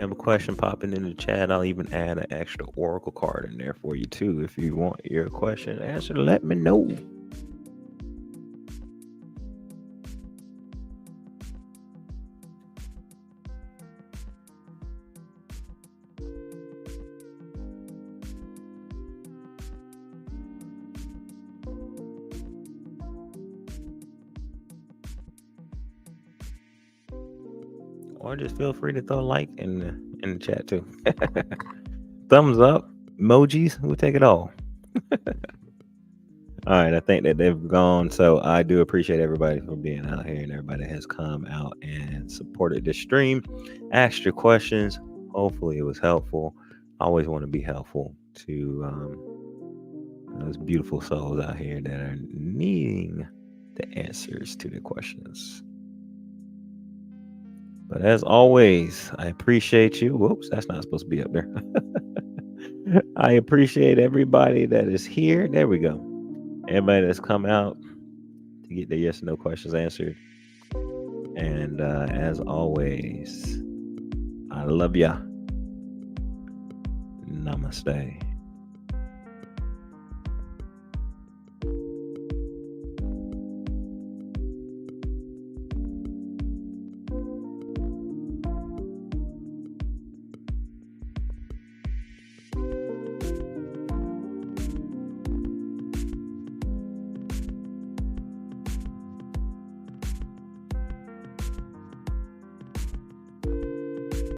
S1: have a question popping in the chat, I'll even add an extra oracle card in there for you too. If you want your question answered, let me know. Or just feel free to throw a like in the chat too. Thumbs up, emojis, we'll take it all. All right, I think that they've gone. So I do appreciate everybody for being out here and everybody has come out and supported this stream, asked your questions. Hopefully it was helpful. I always want to be helpful to those beautiful souls out here that are needing the answers to the questions. But as always, I appreciate you. Whoops, that's not supposed to be up there. I appreciate everybody that is here. There we go. Everybody that's come out to get their yes or no questions answered. And as always, I love ya. Namaste.